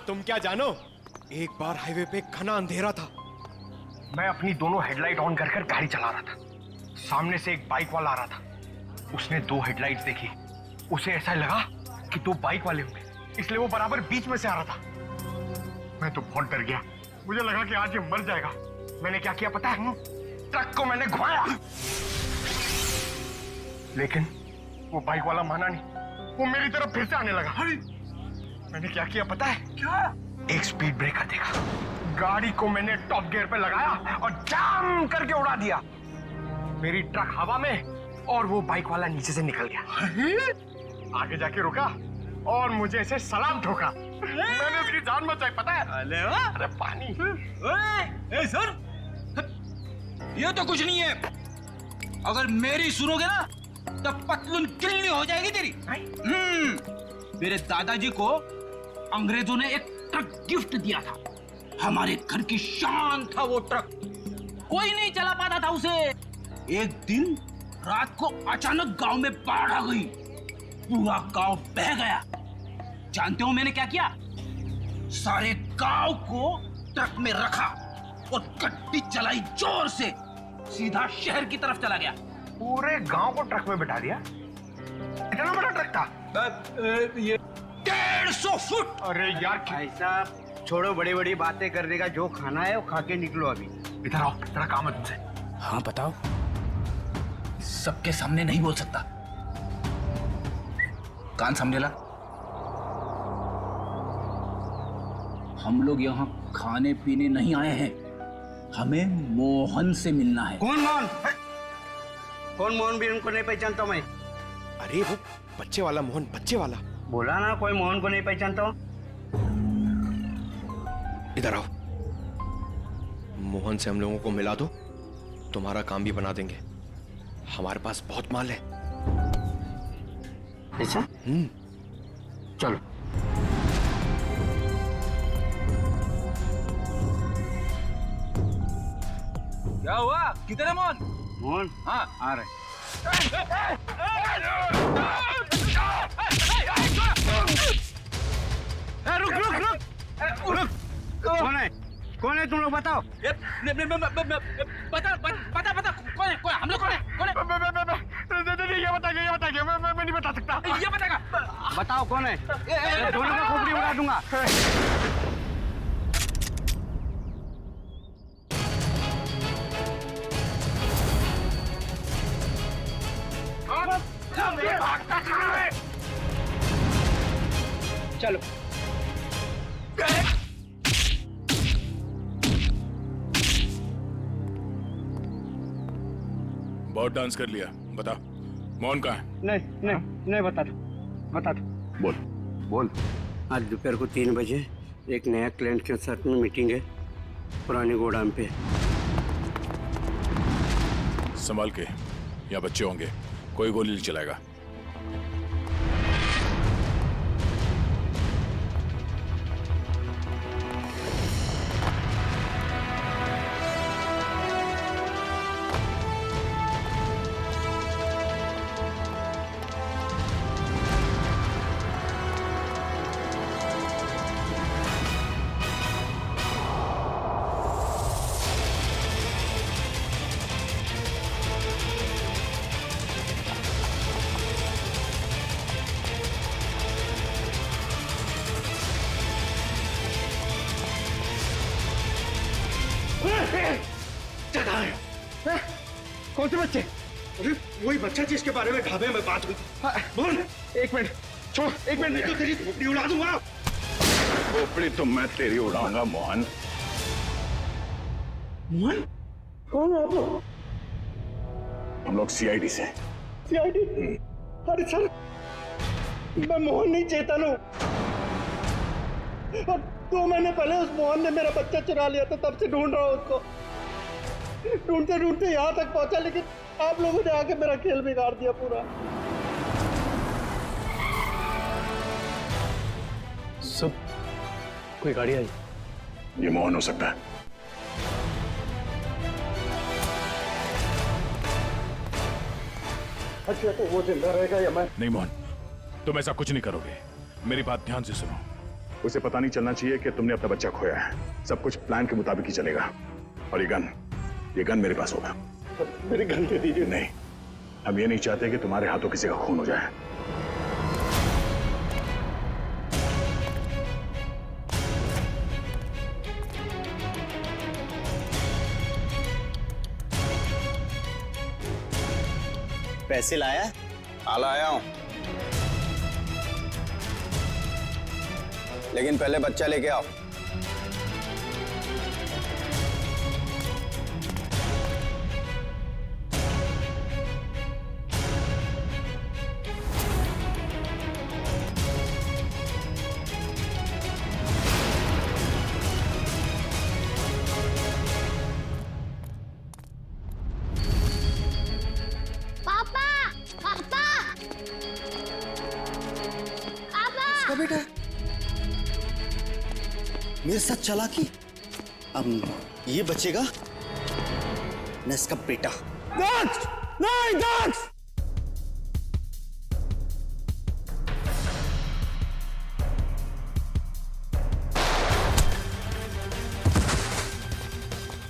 तुम क्या जानो, एक बार हाईवे पे घना अंधेरा था। मैं अपनी दोनों हेडलाइट ऑन कर गाड़ी चला रहा था। सामने से एक बाइक वाला आ रहा था। उसने दो हेडलाइट्स देखी। उसे ऐसा लगा कि दो बाइक वाले होंगे, इसलिए वो बराबर बीच में से आ रहा था। मैं तो बहुत डर गया। मुझे लगा कि आज ये मर जाएगा। मैंने क्या किया पता है? ट्रक को मैंने घुमाया, लेकिन वो बाइक वाला माना नहीं। वो मेरी तरफ फिर से आने लगा। मैंने क्या किया पता है? क्या? एक स्पीड ब्रेकर देखा, गाड़ी को मैंने टॉप गियर पे लगाया और जाम करके उड़ा दिया। मेरी ट्रक हवा में और वो बाइक वाला नीचे से निकल गया। आगे जाके रुका और मुझे ऐसे सलाम ठोका। मैंने उसकी जान बचाई पता है? अरे पानी। ए सर, ये तो कुछ नहीं है। अगर मेरी सुनोगे ना तो पतलून किल्ली हो जाएगी तेरी। मेरे दादाजी को अंग्रेजों ने एक ट्रक गिफ्ट दिया था। हमारे घर की शान था वो ट्रक। कोई नहीं चला पाता था उसे। एक दिन रात को अचानक गांव में बाढ़ आ गई। पूरा गांव बह गया। जानते हो मैंने क्या किया? सारे गांव को ट्रक में रखा और गड्डी चलाई जोर से। सीधा शहर की तरफ चला गया। पूरे गांव को ट्रक में बिठा दिया? इतना बड़ा ट्रक था? ये 150 फुट। अरे यार भाई साहब, छोड़ो बड़ी बड़ी बातें करने का। जो खाना है वो खा के निकलो अभी। इधर आओ, तेरा काम है तुमसे। हाँ बताओ। सबके सामने नहीं बोल सकता। कान समझे ला। हम लोग यहाँ खाने पीने नहीं आए हैं। हमें मोहन से मिलना है। कौन मोहन? कौन मोहन? भी उनको नहीं पहचानता मैं। अरे वो बच्चे वाला मोहन, बच्चे वाला। बोला ना कोई मोहन को नहीं पहचानता हूँ। इधर आओ, मोहन से हम लोगों को मिला दो, तुम्हारा काम भी बना देंगे। हमारे पास बहुत माल है। ऐसा? चलो। क्या हुआ? किधर है मोहन? मोहन? हाँ आ रहे। रुक रुक रुक रुक। कौन है? कौन है तुम लोग बताओ। बता बता बता कौन है? हम लोग कौन है? ये बताइए, मैं नहीं बता सकता। ये बताएगा। बताओ कौन है? दोनों का खोपड़ी उड़ा दूंगा। चलो। बहुत डांस कर लिया। बता, मोहन कहाँ है? नहीं बता दो। बोल बोल। आज दोपहर को 3 बजे एक नया क्लाइंट के साथ में मीटिंग है पुराने गोदाम पे। संभाल के, यहाँ बच्चे होंगे, कोई गोली नहीं चलाएगा। कौन से बच्चे? अरे वही बच्चा जिसके बारे में ढाबे में बात हुई थी। बोल। एक मिनट छोड़, एक मिनट, नहीं तो तेरी खोपड़ी उड़ा दूंगा। खोपड़ी तो मैं तेरी उड़ाऊंगा मोहन। मोहन? कौन है आप लोग? हम लोग सीआईडी से। सीआईडी? अरे सर, मैं मोहन नहीं, चेतन हूँ। और 2 महीने पहले उस मोहन ने मेरा बच्चा चुरा लिया था, तब से ढूंढ रहा हूँ उसको। ढूंढते ढूंढते यहाँ तक पहुंचा, लेकिन आप लोगों ने आके मेरा खेल बिगाड़ दिया पूरा। सब कोई गाड़ी आई? ये मोहन हो सकता है। अच्छा तो वो जिंदा रहेगा या मैं? नहीं मोहन, तुम ऐसा कुछ नहीं करोगे। मेरी बात ध्यान से सुनो। उसे पता नहीं चलना चाहिए कि तुमने अपना बच्चा खोया है। सब कुछ प्लान के मुताबिक ही चलेगा। और ये गन मेरे पास होगा। मेरी गन दे दीजिए। नहीं, हम ये नहीं चाहते कि तुम्हारे हाथों किसी का खून हो जाए। पैसे लाया? हाँ लाया हूं, लेकिन पहले बच्चा लेके आओ। पापा पापा पापा बेटा मेरे साथ चला की अब ये बचेगा न इसका बेटा। दक्ष! नहीं दक्ष!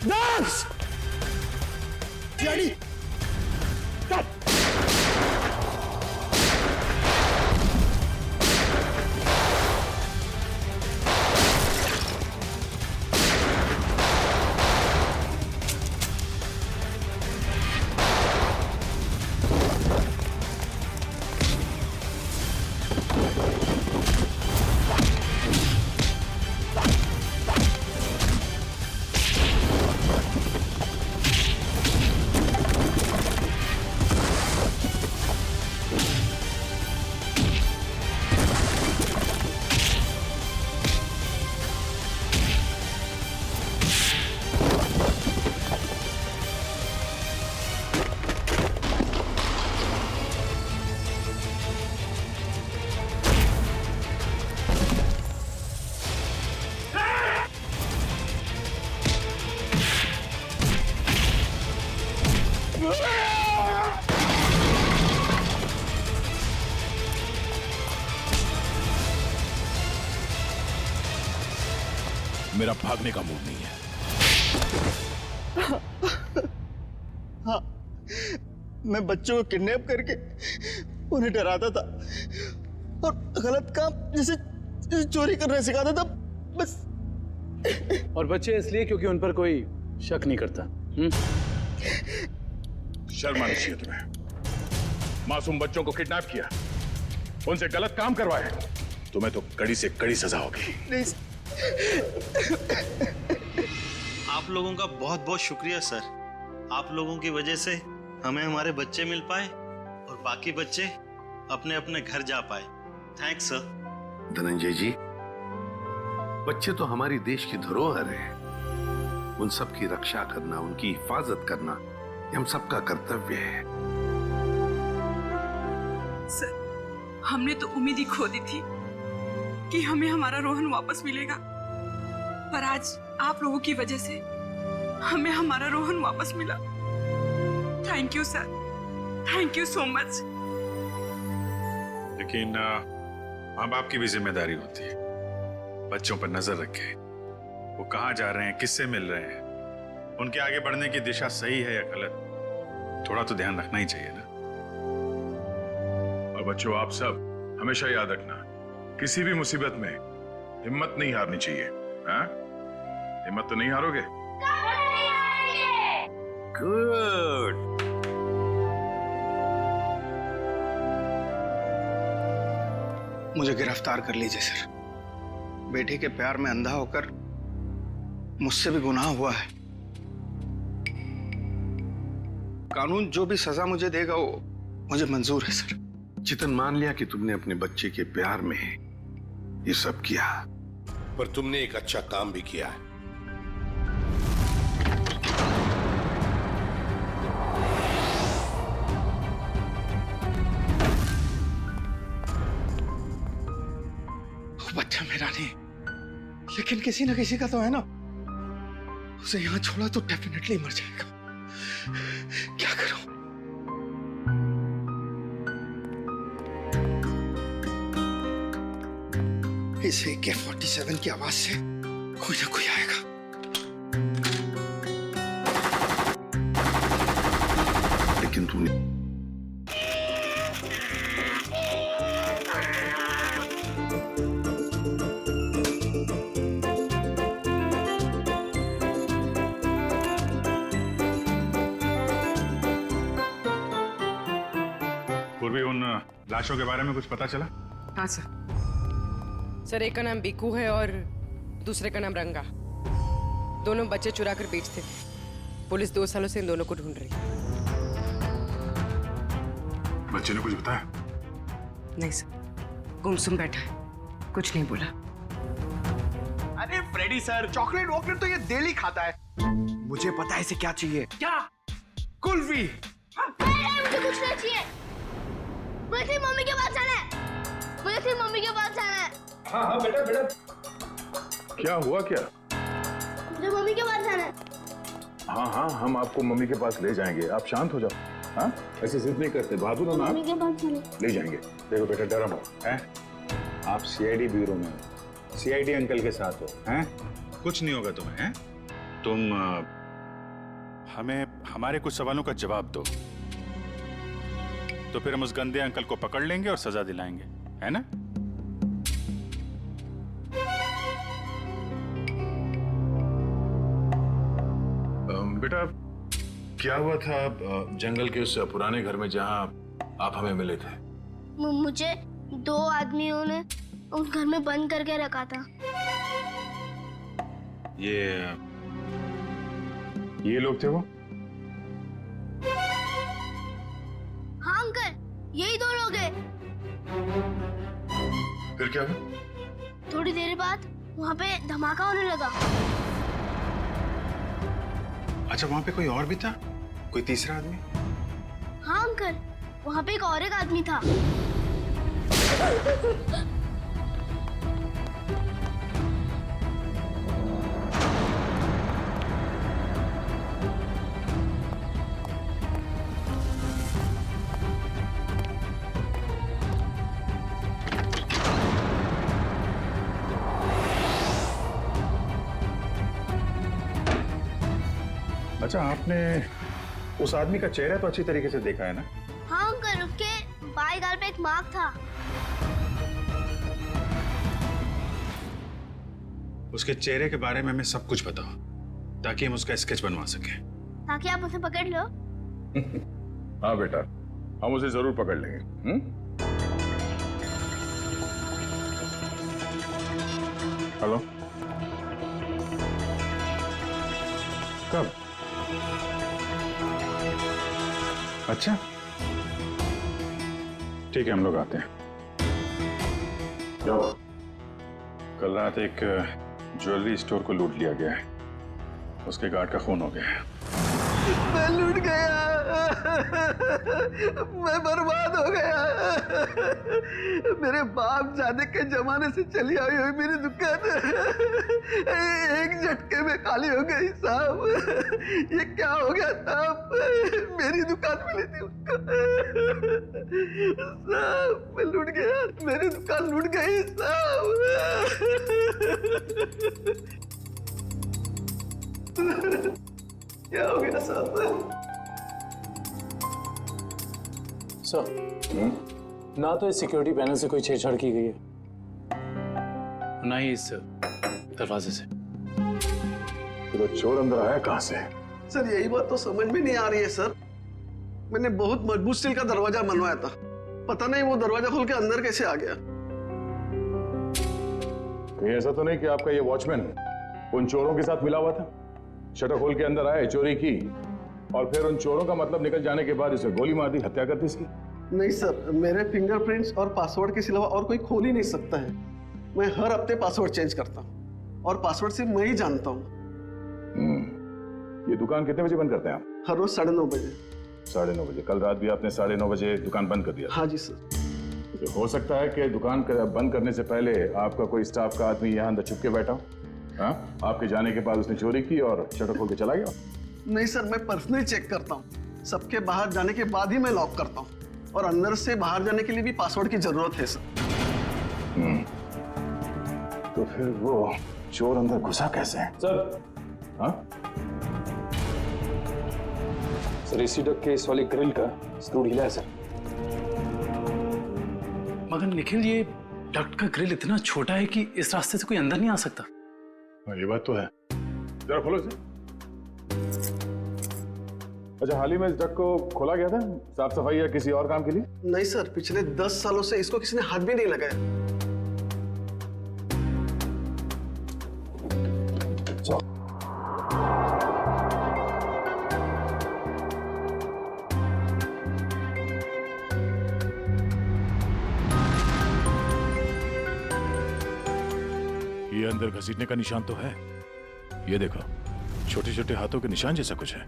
दक्ष! डैडी मेरा भागने का मूड नहीं है। हाँ मैं बच्चों को किडनैप करके उन्हें डराता था और गलत काम जैसे चोरी करना सिखाता था बस। और बच्चे इसलिए क्योंकि उन पर कोई शक नहीं करता। शर्म आनी चाहिए तुम्हें। मासूम बच्चों को किडनैप किया, उनसे गलत काम करवाए, तुम्हें तो कड़ी से कड़ी सजा होगी। नहीं आप लोगों का बहुत बहुत शुक्रिया सर। आप लोगों की वजह से हमें हमारे बच्चे मिल पाए और बाकी बच्चे अपने अपने घर जा पाए। Thanks sir. धनंजय जी, बच्चे तो हमारी देश की धरोहर है। उन सब की रक्षा करना, उनकी हिफाजत करना ये हम सबका कर्तव्य है। सर हमने तो उम्मीद ही खो दी थी कि हमें हमारा रोहन वापस मिलेगा, पर आज आप लोगों की वजह से हमें हमारा रोहन वापस मिला। Thank you sir, thank you so much. लेकिन माँ बाप की भी जिम्मेदारी होती है, बच्चों पर नजर रखे, वो कहाँ जा रहे हैं, किससे मिल रहे हैं, उनके आगे बढ़ने की दिशा सही है या गलत, थोड़ा तो ध्यान रखना ही चाहिए ना। और बच्चों आप सब हमेशा याद रखना, किसी भी मुसीबत में हिम्मत नहीं हारनी चाहिए। हाँ? हिम्मत तो नहीं हारोगे? गुड। मुझे गिरफ्तार कर लीजिए सर। बेटी के प्यार में अंधा होकर मुझसे भी गुनाह हुआ है। कानून जो भी सजा मुझे देगा वो मुझे मंजूर है सर। चितन, मान लिया कि तुमने अपने बच्चे के प्यार में ये सब किया, पर तुमने एक अच्छा काम भी किया है। बच्चा मेरा नहीं, लेकिन किसी ना किसी का तो है ना। उसे यहां छोड़ा तो डेफिनेटली मर जाएगा। क्या करूं? इस AK-47 की आवाज से कोई ना कोई आएगा। लेकिन तूने पूर्वी, उन लाशों के बारे में कुछ पता चला? हाँ सर, एक का नाम बिकू है और दूसरे का नाम रंगा। दोनों बच्चे चुरा कर बेचते थे। पुलिस 2 सालों से इन दोनों को ढूंढ रही है। बच्चे ने कुछ बताया? नहीं सर, गुमसुम बैठा है, कुछ नहीं बोला। अरे फ्रेडी सर, चॉकलेट वॉकलेट तो ये डेली खाता है। मुझे पता है इसे क्या चाहिए। क्या? कुल्फी। मुझे कुछ नहीं चाहिए। मुझे सिर्फ मम्मी के पास जाना है। मुझे सिर्फ मम्मी के पास जाना है। हाँ बेटा बेटा, क्या हुआ क्या? मुझे मम्मी के पास जाना है। हाँ, हम आपको मम्मी के पास ले जाएंगे, आप शांत हो जाओ। हाँ, ऐसे जिद नहीं करते, बहादुर हो ना। मम्मी के पास जाना है। ले जाएंगे। देखो बेटा, डरो मत, हैं? आप CID ब्यूरो में हो, CID अंकल के साथ हो, हैं? कुछ नहीं होगा तुम्हें, हैं? तुम हमें हमारे कुछ सवालों का जवाब दो, तो फिर हम उस गंदे अंकल को पकड़ लेंगे और सजा दिलाएंगे, है ना? बेटा, क्या हुआ था जंगल के उस पुराने घर में जहां आप हमें मिले थे? मुझे 2 आदमियों ने उस घर में बंद करके रखा था। ये लोग थे वो? हाँ अंकल, यही 2 लोग हैं। फिर क्या हुआ? थोड़ी देर बाद वहाँ पे धमाका होने लगा। अच्छा, वहां पे कोई और भी था? कोई तीसरा आदमी? हाँ अंकल, वहाँ पे एक और एक आदमी था। अच्छा, आपने उस आदमी का चेहरा तो अच्छी तरीके से देखा है ना? हाँ अंकल, उसके बाएं गाल पे एक मार्क था। उसके चेहरे के बारे में हमें सब कुछ बताओ, ताकि हम उसका स्केच बनवा सकें। ताकि आप उसे पकड़ लो। हाँ बेटा, हम उसे जरूर पकड़ लेंगे। हेलो, कब? अच्छा, ठीक है, हम लोग आते हैं। क्या हुआ? कल रात एक ज्वेलरी स्टोर को लूट लिया गया है। उसके गार्ड का खून हो गया है। मैं लूट गया, मैं बर्बाद हो गया। मेरे बाप जाने के जमाने से चली आई हुई मेरी दुकान एक झटके में खाली हो गई साहब। ये क्या हो गया साहब? मेरी दुकान मिली थी उसको। साहब, मैं लूट गया, मेरी दुकान लूट गई साहब। क्या हो गया साहब? सर, ना तो इस सिक्योरिटी पैनल से कोई छेड़छाड़ की गई है, ना ही इस दरवाजे से। तो चोर अंदर आया कहां से? सर, यही बात तो समझ में नहीं आ रही है सर। मैंने बहुत मजबूत स्टील का दरवाजा बनवाया था, पता नहीं वो दरवाजा खोल के अंदर कैसे आ गया। कहीं ऐसा तो नहीं कि आपका ये वॉचमैन उन चोरों के साथ मिला हुआ था? शटर खोल के अंदर आए, चोरी की और फिर उन चोरों का मतलब निकल जाने के बाद इसे गोली मार दी, हत्या कर दी इसकी? नहीं सर, मेरे फिंगरप्रिंट्स और पासवर्ड के सिवा और कोई खोल ही नहीं सकता है। मैं हर हफ्ते पासवर्ड चेंज करता हूँ और पासवर्ड सिर्फ मैं ही जानता हूँ। ये दुकान कितने बजे बंद करते हैं आप? हर रोज 9:30 बजे। 9:30 बजे? कल रात भी आपने 9:30 बजे दुकान बंद कर दिया? हाँ जी सर। तो हो सकता है कि दुकान बंद करने से पहले आपका कोई स्टाफ का आदमी यहाँ अंदर छुप के बैठा हो। हाँ, आपके जाने के बाद उसने चोरी की और शटर खोल के चला गया? नहीं सर, मैं पर्सनली चेक करता हूँ। सबके बाहर जाने के बाद ही मैं लॉक करता हूँ और अंदर से बाहर जाने के लिए भी पासवर्ड की जरूरत है सर। तो फिर वो चोर अंदर घुसा कैसे? सर हाँ? सर एसी डक के इस वाले ग्रिल का स्क्रू ढीला है सर। मगर निखिल, ये डक्ट का ग्रिल इतना छोटा है कि इस रास्ते से कोई अंदर नहीं आ सकता। ये बात तो है। जरा खोलो इसे। अच्छा, हाल ही में इस डक को खोला गया था साफ सफाई या किसी और काम के लिए? नहीं सर, पिछले 10 सालों से इसको किसी ने हाथ भी नहीं लगाया। ये अंदर घसीटने का निशान तो है। ये देखो, छोटे छोटे हाथों के निशान जैसा कुछ है।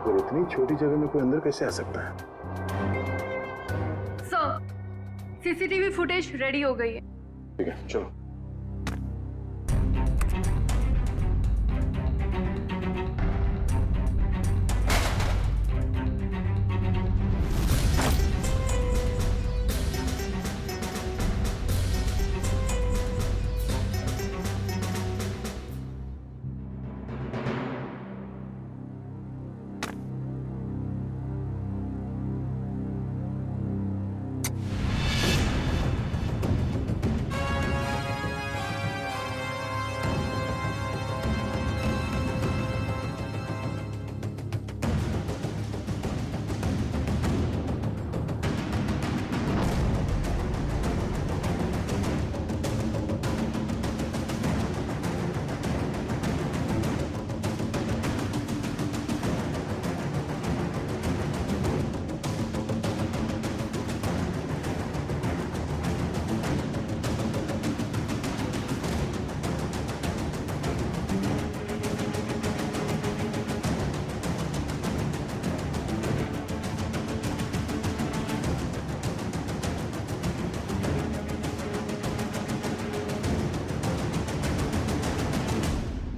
और इतनी छोटी जगह में कोई अंदर कैसे आ सकता है? सर, सीसीटीवी फुटेज रेडी हो गई है। ठीक है, चलो।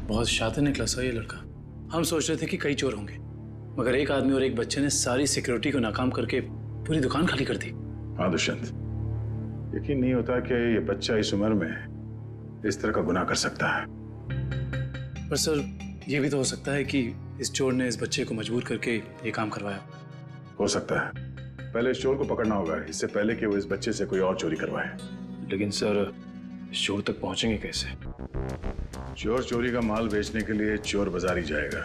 बहुत शातिर निकला सा ये लड़का। हम सोच रहे थे कि कई चोर होंगे, मगर एक आदमी और एक बच्चे ने सारी सिक्योरिटी को नाकाम करके पूरी दुकान खाली कर दी। हाँ दुष्यंत, यकीन नहीं होता कि ये बच्चा इस उम्र में इस तरह का गुनाह कर सकता है। पर सर, ये भी तो हो सकता है कि इस चोर ने इस बच्चे को मजबूर करके ये काम करवाया। हो सकता है। पहले इस चोर को पकड़ना होगा, इससे पहले कि वो इस बच्चे से कोई और चोरी करवाए। लेकिन सर, इस चोर तक पहुंचेंगे कैसे? चोर चोरी का माल बेचने के लिए चोर बाजार ही जाएगा।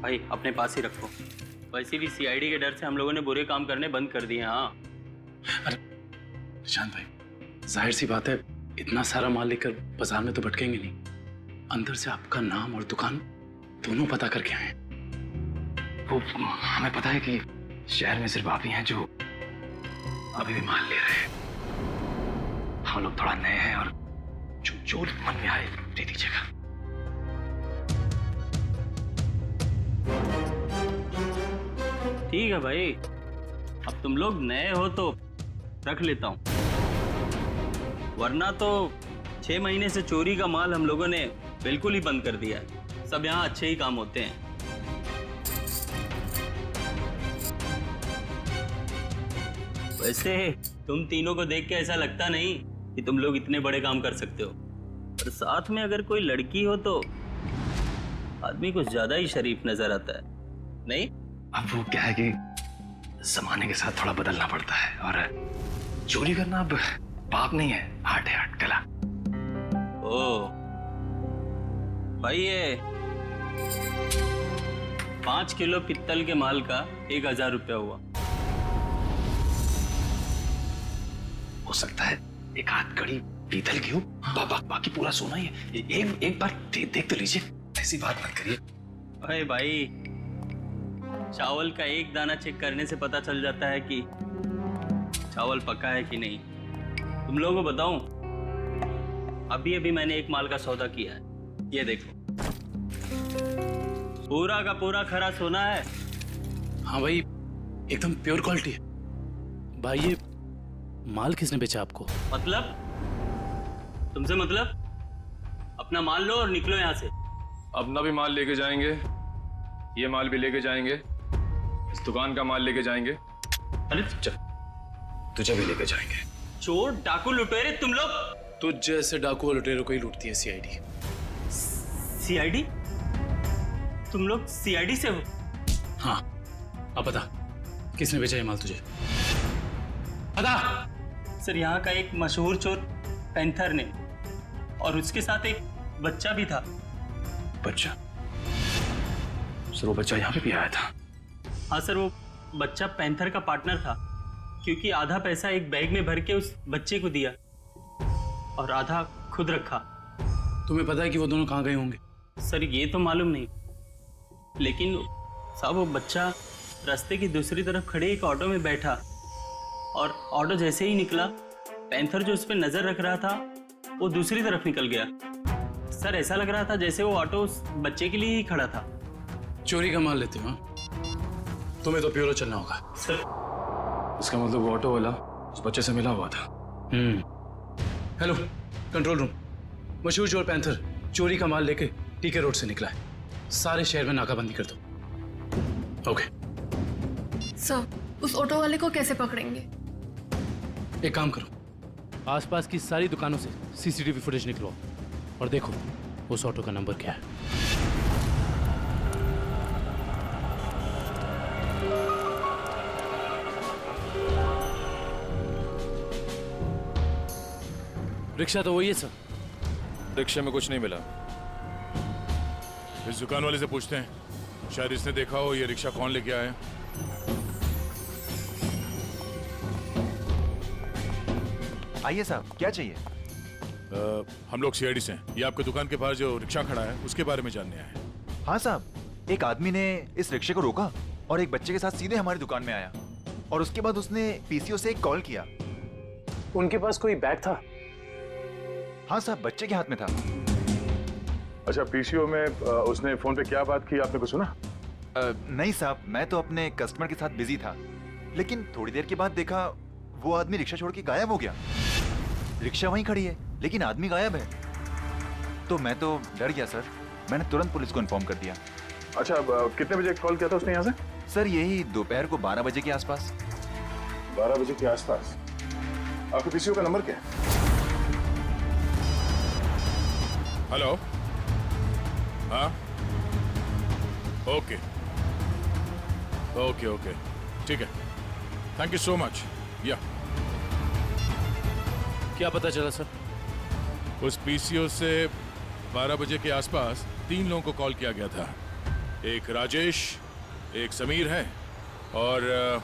भाई अपने पास ही रखो। वैसे भी सीआईडी के डर से हम लोगों ने बुरे काम करने बंद कर दिए। हाँ अरे निशांत भाई, जाहिर सी बात है, इतना सारा माल लेकर बाजार में तो भटकेंगे नहीं। अंदर से आपका नाम और दुकान दोनों पता करके आए। वो हमें पता है कि शहर में सिर्फ आप ही हैं जो अभी भी माल ले रहे हैं। हम लोग थोड़ा नए हैं और जो मन में आए दे दीजिएगा। ठीक है भाई, अब तुम लोग नए हो तो रख लेता हूं, वरना तो 6 महीने से चोरी का माल हम लोगों ने बिल्कुल ही बंद कर दिया है। सब यहाँ अच्छे ही काम होते हैं। वैसे तुम तीनों को देख के ऐसा लगता नहीं कि तुम लोग इतने बड़े काम कर सकते हो, और साथ में अगर कोई लड़की हो तो आदमी कुछ ज्यादा ही शरीफ नजर आता है, नहीं? अब वो क्या है कि जमाने के साथ थोड़ा बदलना पड़ता है, और चोरी करना अब पाप नहीं है, आर्ट है, आर्ट कला। ओ भाई, ये 5 किलो पित्तल के माल का 1000 रुपया हुआ। हो सकता है एक आध कड़ी पीतल की हो, बाकी पूरा सोना ही है। एक बार देख तो लीजिए, ऐसी बात मत करिए। अरे भाई, चावल का एक दाना चेक करने से पता चल जाता है कि चावल पका है कि नहीं। तुम लोगों को बताऊं, अभी अभी मैंने एक माल का सौदा किया है, ये देखो, पूरा का पूरा खरा सोना है। हाँ भाई, एकदम प्योर क्वालिटी है। भाई ये माल किसने बेचा आपको? मतलब? तुमसे मतलब? अपना माल लो और निकलो यहाँ से। अपना भी माल लेके जाएंगे, ये माल भी लेके जाएंगे, इस दुकान का माल लेके जाएंगे। अरे चल, तुझे भी लेके जाएंगे। चोर डाकू लुटेरे तुम लोग? तुझ जैसे डाकू और लुटेरों को ही लूटती है सीआईडी। सीआईडी? तुम लोग सीआईडी से हो? हाँ, अब बता किसने भेजा ये माल तुझे? बता। सर, यहाँ का एक मशहूर चोर पैंथर ने, और उसके साथ एक बच्चा भी था। बच्चा? सर वो बच्चा यहाँ पे भी आया था? हाँ सर, वो बच्चा पैंथर का पार्टनर था, क्योंकि आधा पैसा एक बैग में भर के उस बच्चे को दिया और आधा खुद रखा। तुम्हें पता है कि वो दोनों कहाँ गए होंगे? सर ये तो मालूम नहीं, लेकिन साहब वो बच्चा रास्ते की दूसरी तरफ खड़े एक ऑटो में बैठा, और ऑटो जैसे ही निकला, पैंथर जो उस पर नजर रख रहा था वो दूसरी तरफ निकल गया। सर ऐसा लग रहा था जैसे वो ऑटो उस बच्चे के लिए ही खड़ा था। चोरी का माल लेते हो? तुम्हें तो ब्यूरो चलना होगा। सर इसका मतलब वो ऑटो वाला उस बच्चे से मिला हुआ था। हेलो कंट्रोल रूम, मशहूर चोर पैंथर चोरी का माल लेके टीके रोड से निकला है। सारे शहर में नाकाबंदी कर दो। ओके सर, उस ऑटो वाले को कैसे पकड़ेंगे? एक काम करो, आसपास की सारी दुकानों से सीसीटीवी फुटेज निकलवाओ और देखो उस ऑटो का नंबर क्या है। रिक्शा तो वही है सर। रिक्शे में कुछ नहीं मिला। इस दुकान वाले से पूछते हैं, शायद इसने देखा हो ये रिक्शा कौन लेके आया। आइए साहब, क्या चाहिए? हम लोग सीआईडी से हैं। ये आपके दुकान के बाहर जो रिक्शा खड़ा है उसके बारे में जानने आए हैं। हाँ साहब, एक आदमी ने इस रिक्शे को रोका और एक बच्चे के साथ सीधे हमारी दुकान में आया, और उसके बाद उसने पीसीओ से एक कॉल किया। उनके पास कोई बैग था? हाँ साहब, बच्चे के हाथ में था। अच्छा, पीसीओ में उसने फोन पे क्या बात की, आपने कुछ सुना? नहीं साहब, मैं तो अपने कस्टमर के साथ बिजी था, लेकिन थोड़ी देर के बाद देखा वो आदमी रिक्शा छोड़ के गायब हो गया। रिक्शा वहीं खड़ी है लेकिन आदमी गायब है। तो मैं तो डर गया सर, मैंने तुरंत पुलिस को इन्फॉर्म कर दिया। अच्छा, कितने बजे कॉल किया था उसने यहाँ से? सर यही दोपहर को 12 बजे के आसपास। 12 बजे के आसपास? आपके पीसीओ का नंबर क्या है? हेलो, हाँ, ओके ओके ओके, ठीक है, थैंक यू सो मच। या क्या पता चला सर? उस पीसीओ से 12 बजे के आसपास 3 लोगों को कॉल किया गया था। एक राजेश, एक समीर है, और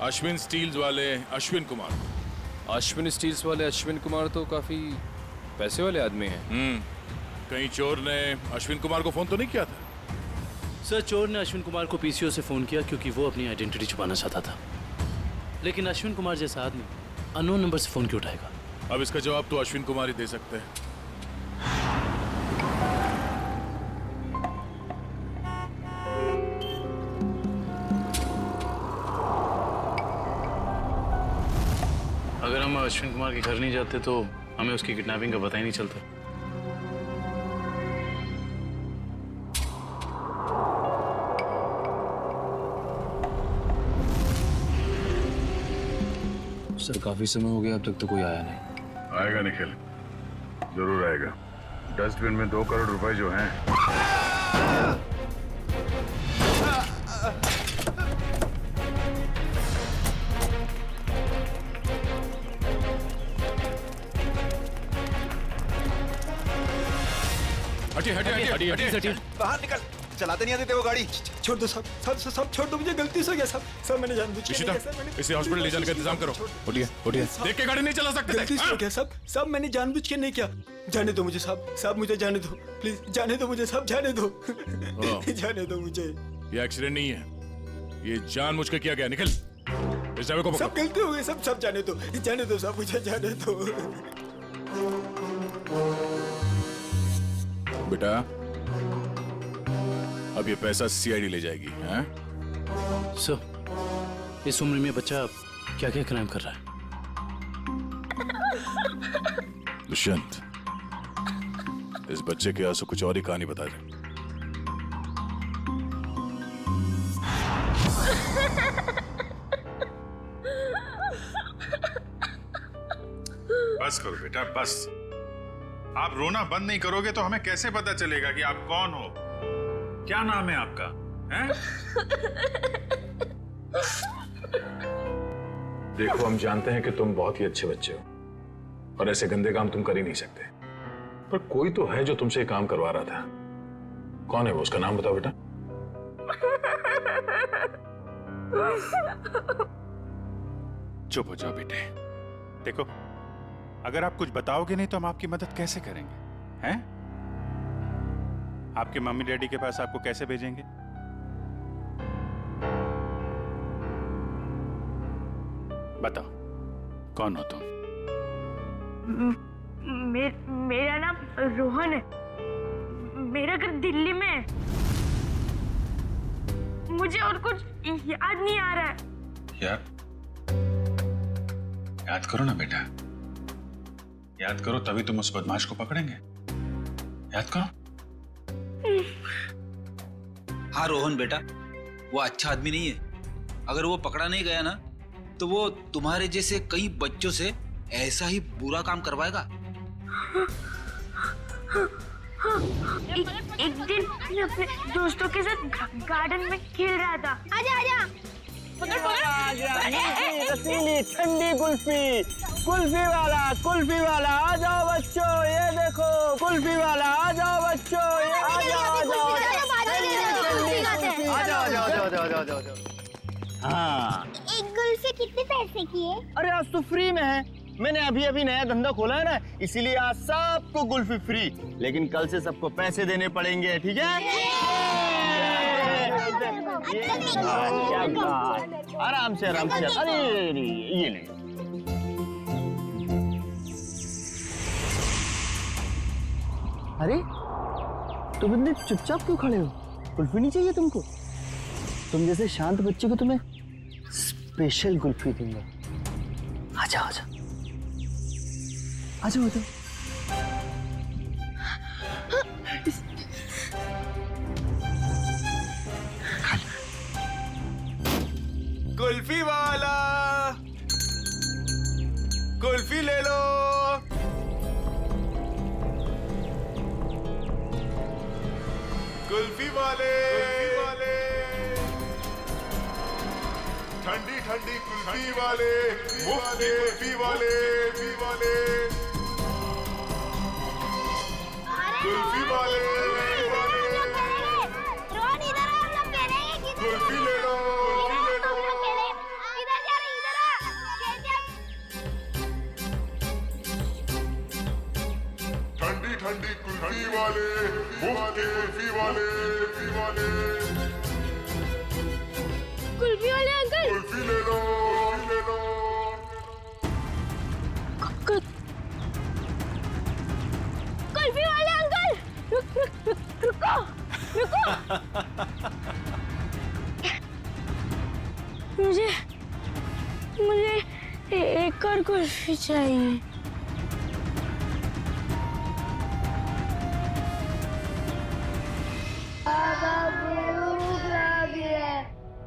अश्विन स्टील्स वाले अश्विन कुमार। अश्विन स्टील्स वाले अश्विन कुमार तो काफी पैसे वाले आदमी हैं। कहीं चोर ने अश्विन कुमार को फोन तो नहीं किया था? सर चोर ने अश्विन कुमार को पीसीओ से फोन किया क्योंकि वो अपनी आइडेंटिटी छुपाना चाहता था, लेकिन अश्विन कुमार जैसा आदमी अननोन नंबर से फोन क्यों उठाएगा? अब इसका जवाब तो अश्विन कुमार ही दे सकते हैं। अगर हम अश्विन कुमार के घर नहीं जाते तो हमें उसकी किडनैपिंग का पता ही नहीं चलता। सर काफी समय हो गया, अब तक तो कोई आया नहीं। आएगा निखिल, जरूर आएगा। डस्टबिन में 2 करोड़ रुपए जो हैं। हटिए। बाहर निकल, चलाते नहीं आते थे वो गाड़ी। छोड़ दो साहब, साहब छोड़ दो, मुझे गलती से हो गया साहब। साहब मैंने जानबूझ के नहीं किया साहब। इसे हॉस्पिटल ले जाने का इंतजाम करो। उठिए उठिए, देख के गाड़ी नहीं चला सकते। गलती से हो गया साहब। साहब मैंने जानबूझ के नहीं किया। जाने दो मुझे साहब, साहब मुझे जाने दो, प्लीज जाने दो मुझे साहब, जाने दो। जाने दो मुझे। ये एक्सीडेंट नहीं है, ये जानबूझ के किया गया। निखिल, इस ड्राइवर को पकड़ो। सब गलती हो गई, सब जाने दो साहब, मुझे जाने दो। बेटा, अब ये पैसा सीआईडी ले जाएगी। हैं? सर इस उम्र में बच्चा क्या क्या क्राइम कर रहा है? दुष्यंत, इस बच्चे के आंसू कुछ और ही कहानी बता दे। बस करो बेटा, बस। आप रोना बंद नहीं करोगे तो हमें कैसे पता चलेगा कि आप कौन हो? क्या नाम है आपका? हैं? देखो, हम जानते हैं कि तुम बहुत ही अच्छे बच्चे हो और ऐसे गंदे काम तुम कर ही नहीं सकते, पर कोई तो है जो तुमसे काम करवा रहा था। कौन है वो? उसका नाम बताओ बेटा। चुप हो जाओ बेटे। देखो, अगर आप कुछ बताओगे नहीं तो हम आपकी मदद कैसे करेंगे? हैं? आपके मम्मी डैडी के पास आपको कैसे भेजेंगे? बताओ, कौन हो तुम? मेरा नाम रोहन है। मेरा घर दिल्ली में है। मुझे और कुछ याद नहीं आ रहा है। याद करो ना बेटा, याद करो, तभी तुम उस बदमाश को पकड़ेंगे। याद करो। हाँ रोहन बेटा, वो अच्छा आदमी नहीं है। अगर वो पकड़ा नहीं गया ना तो वो तुम्हारे जैसे कई बच्चों से ऐसा ही बुरा काम करवाएगा। एक दिन मैं अपने दोस्तों के साथ गार्डन में खेल रहा था। आजा आजा, पकड़ पकड़। रसीली ठंडी कुल्फी, कुल्फी वाला आ जाओ बच्चों, ये देखो कुल्फी वाला, आ जाओ बच्चों, ये आ जाओ। हाँ, एक कुल्फी कितने पैसे की है? अरे आज तो फ्री में है। मैंने अभी अभी नया धंधा खोला है ना, इसीलिए आज सबको कुल्फी फ्री, लेकिन कल से सबको पैसे देने पड़ेंगे, ठीक है? आराम से आराम से। अरे ये ले। अरे तुम इतने चुपचाप क्यों खड़े हो? कुल्फी नहीं चाहिए तुमको? तुम जैसे शांत बच्चे को तुम्हें स्पेशल कुल्फी दूंगा। आजा आजा आजा आजा। कुल्फी वाला, कुल्फी ले लो। कुल्फी वाले, ठंडी ठंडी कुल्फी वाले, मुफ्त की कुल्फी वाले, कुल्फी वाले, कुल्फी ले लो। ठंडी ठंडी कुल्फी वाले, मुफ्त की कुल्फी वाले, कुल्फी वाले अंकल, कुल्फी ले लो, ले लो। कुल्फी वाले अंकल, रुको रुको। मुझे एक और कुल्फी चाहिए।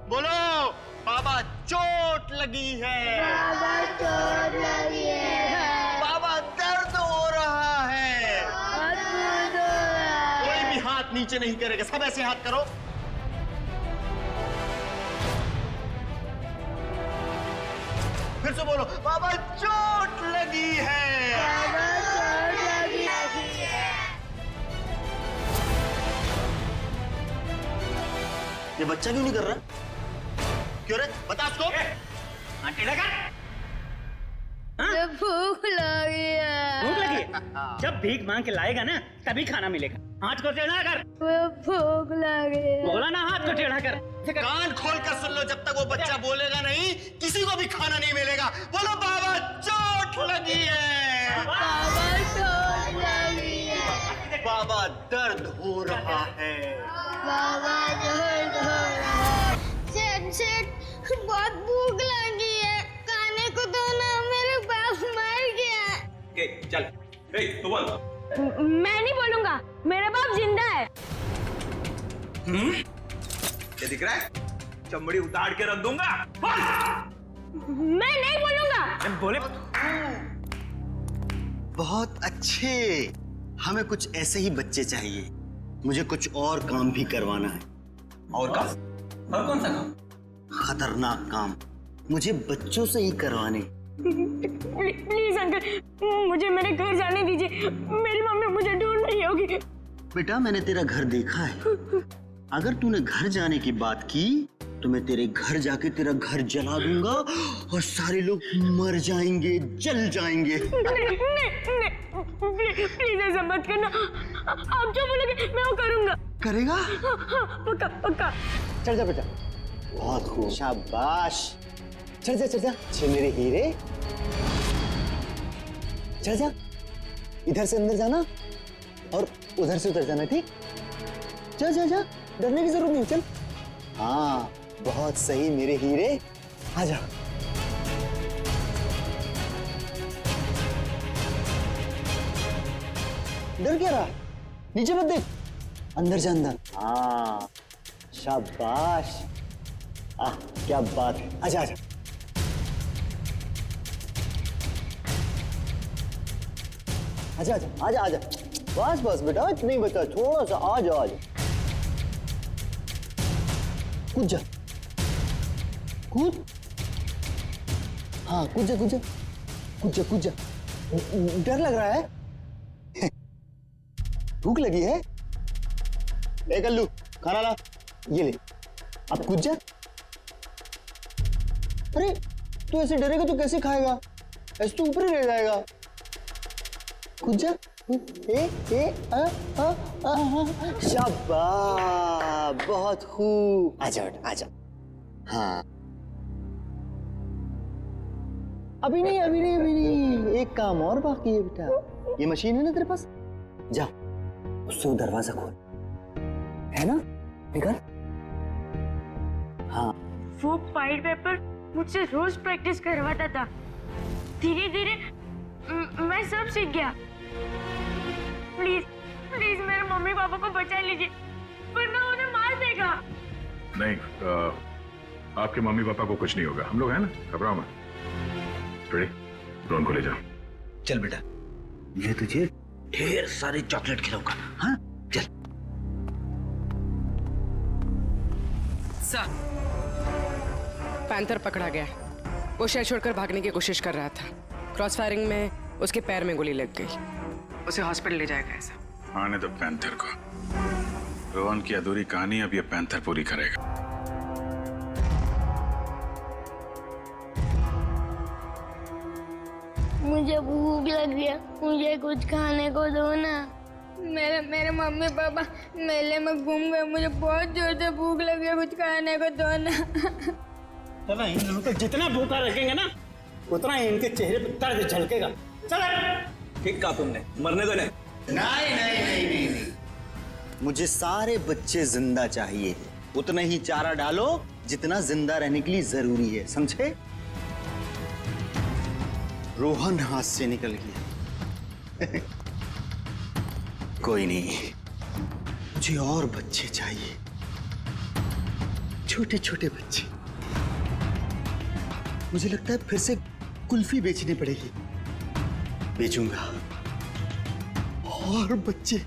बोलो, बाबा चोट लगी है। बाबा चोट लगी है। बाबा दर्द हो रहा है। कोई भी हाथ नीचे नहीं करेगा, सब ऐसे हाथ करो। फिर से बोलो, बाबा चोट लगी है। बाबा चोट लगी है। ये बच्चा क्यों नहीं कर रहा? क्यों रे? बता उसको। भूख लगी है। भूख लगी है? जब भीख मांग के लाएगा ना तभी खाना मिलेगा। हाथ को टेढ़ा कर। भूख लगी है। बोला ना, हाथ को टेढ़ा कर। कान खोल कर सुन लो, जब तक वो बच्चा बोलेगा नहीं किसी को भी खाना नहीं मिलेगा। बोलो, बाबा चोट लगी है। बाबा चोट लगी है। बाबा दर्द हो रहा है। बाबा दर्द हो रहा है। सेठ बहुत भूख लगी है, खाने को दो ना, मेरे बाप मर गया। चल, तू बोल। मैं नहीं बोलूंगा, मेरा बाप जिंदा है। क्या दिख रहा है? चमड़ी उतार के रख दूंगा। मैं नहीं बोलूंगा। बोले बहुत अच्छे, हमें कुछ ऐसे ही बच्चे चाहिए। मुझे कुछ और काम भी करवाना है। और काम? और कौन सा काम? खतरनाक काम मुझे बच्चों से ही करवाने। प्लीज अंकल, मुझे मेरे घर जाने दीजिए। मेरी मम्मी मुझे ढूंढ रही होगी। बेटा मैंने तेरा घर देखा है। अगर तूने घर जाने की बात की तो मैं तेरे घर जाके तेरा घर जला दूंगा और सारे लोग मर जाएंगे, जल जाएंगे। प्लीज ऐसा मत करना। आप जो बोलोगे मैं वो करूंगा। करेगा? पक्का पक्का। चल जा बेटा, बहुत खूब, शाबाश। चल जा चल जा, छे मेरे हीरे। चल जा, इधर से अंदर जाना और उधर से उधर जाना, ठीक? चल जा जा, डरने की जरूरत नहीं, चल। हाँ बहुत सही मेरे हीरे, आ जा। डर क्या रहा? नीचे मत देख, अंदर जा अंदर। हाँ शाबाश, क्या बात है। आजा आजा, आजा आजा आजा आजा। बस बस बेटा, इतना ही बचा, थोड़ा सा। आजा आजा, कूद जा, कूद। हाँ कूद जा कूद जा कूद जा कूद जा। डर लग रहा है? भूख लगी है? ए कल्लू, खाना ला, ये ले। अब कूद जा। अरे तू ऐसे डरेगा तो कैसे खाएगा? ऐसे तो ऊपर ही रह जाएगा। कूद जा। शाबाश, बहुत खूब। आजा बेटा आजा। हाँ अभी नहीं अभी नहीं अभी नहीं, एक काम और बाकी है बेटा। ये मशीन है ना तेरे पास, जा उससे वो दरवाजा खोल, है ना? निकल। हाँ वो पाइल पेपर मुझसे रोज प्रैक्टिस करवाता था। धीरे धीरे मैं सब सीख गया। प्लीज प्लीज मेरे मम्मी पापा को बचा लीजिए, वरना उन्हें मार देगा। नहीं, आपके मम्मी पापा को कुछ नहीं होगा, हम लोग हैं ना, घबराओ मत। रोहन को ले जाओ। चल बेटा, मैं तुझे ढेर सारे चॉकलेट खिलाऊंगा। हाँ चल। सर, पैंथर पकड़ा गया। वो शहर छोड़कर भागने की कोशिश कर रहा था। क्रॉस फायरिंग में उसके पैर में गोली लग गई। उसे हॉस्पिटल ले जाया गया सर। आने दो पैंथर को। रोहन की अधूरी कहानी अब ये पैंथर पूरी करेगा। मुझे भूख लग गया, मुझे कुछ खाने को दो ना। मेरे मम्मी पापा मेले में घूम गए, मुझे बहुत जोर से भूख लग गया, कुछ खाने को दो ना। चलो इन लोगों को जितना भूखा रखेंगे ना, उतना ही इनके चेहरे पर दर्द झलकेगा। चलो। ठीक कहा तुमने, मरने दो नहीं। नहीं नहीं नहीं नहीं नहीं, मुझे सारे बच्चे जिंदा चाहिए। उतना ही चारा डालो जितना जिंदा रहने के लिए जरूरी है, समझे? रोहन हाथ से निकल गया। कोई नहीं, मुझे और बच्चे चाहिए, छोटे छोटे बच्चे। मुझे लगता है फिर से कुल्फी बेचनी पड़ेगी। बेचूंगा और बच्चे।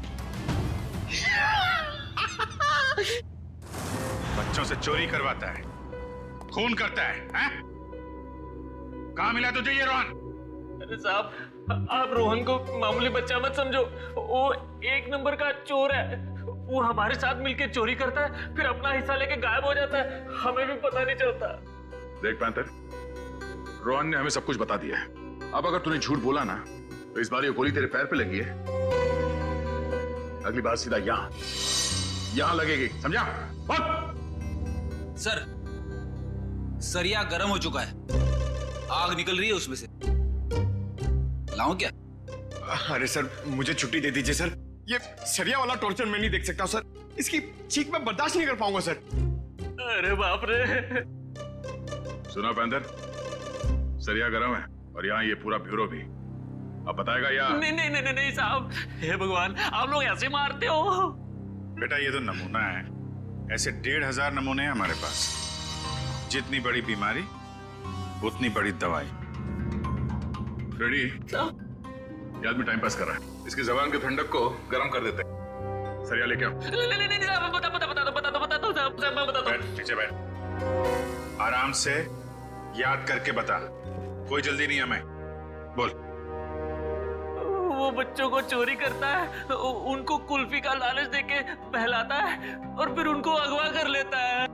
बच्चों से चोरी करवाता है, खून करता है, हैं? कहाँ मिला तुझे ये रोहन? अरे साहब, आप रोहन को मामूली बच्चा मत समझो। वो एक नंबर का चोर है। वो हमारे साथ मिलकर चोरी करता है, फिर अपना हिस्सा लेके गायब हो जाता है, हमें भी पता नहीं चलता। देख पैंथर, रोहन ने हमें सब कुछ बता दिया है। अब अगर तूने झूठ बोला ना तो इस बार ये गोली तेरे पैर पे लगी है, अगली बार सीधा यहां लगेगी, समझा? सर, सरिया गर्म हो चुका है, आग निकल रही है उसमें से। लाऊं क्या? अरे सर, मुझे छुट्टी दे दीजिए सर। ये सरिया वाला टॉर्चर मैं नहीं देख सकता सर। इसकी चीख मैं बर्दाश्त नहीं कर पाऊंगा सर। अरे बाप रे। सुना पैंथर, सरिया गर्म है और यहाँ ये पूरा ब्यूरो भी। अब बताएगा या? नहीं नहीं नहीं नहीं साहब, हे भगवान, आप लोग ऐसे मारते हो? बेटा ये तो नमूना है, ऐसे 1500 नमूने हैं हमारे पास। जितनी बड़ी बीमारी उतनी बड़ी दवाई। फ्रेडी, ये आदमी टाइम पास कर रहा है, इसकी जबान के ठंडक को गर्म कर देते हैं। सरिया लेके आओ। नहीं साहब, बता दो साहब, मैं बता दो। बैठ, नीचे बैठ। आराम से याद करके बता, कोई जल्दी नहीं है। मैं बोल। वो बच्चों को चोरी करता है, उनको कुल्फी का लालच देके बहलाता है और फिर उनको अगवा कर लेता है।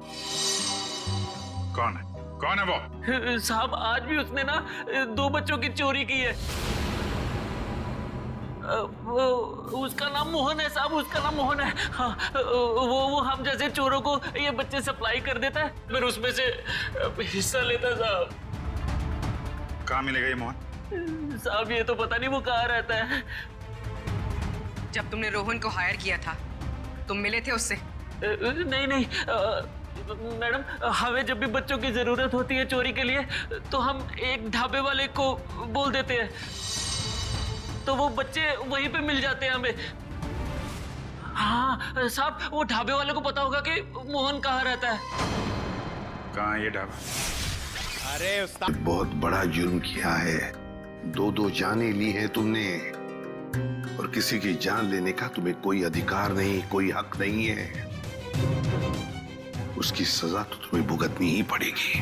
कौन है? कौन है वो? साहब, आज भी उसने ना 2 बच्चों की चोरी की है। उसका नाम मोहन है साहब, उसका नाम मोहन है। हाँ, वो हम जैसे चोरों को ये बच्चे सप्लाई कर देता है, फिर उसमें से हिस्सा लेता है साहब। कहाँ मिलेगा ये मोहन? साहब, ये तो पता नहीं वो कहाँ रहता है। जब तुमने रोहन को हायर किया था, तुम मिले थे उससे? नहीं मैडम, हमें जब भी बच्चों की जरूरत होती है चोरी के लिए, तो हम एक ढाबे वाले को बोल देते हैं, तो वो बच्चे वहीं पे मिल जाते हैं हमें। हाँ साहब, वो ढाबे वाले को पता होगा कि मोहन कहाँ रहता है। कहाँ ये ढाबा? अरे उस्ताद, बहुत बड़ा जुर्म किया है। 2 जानें ली हैं तुमने, और किसी की जान लेने का तुम्हें कोई अधिकार नहीं, कोई हक नहीं है। उसकी सजा तो तुम्हें भुगतनी ही पड़ेगी।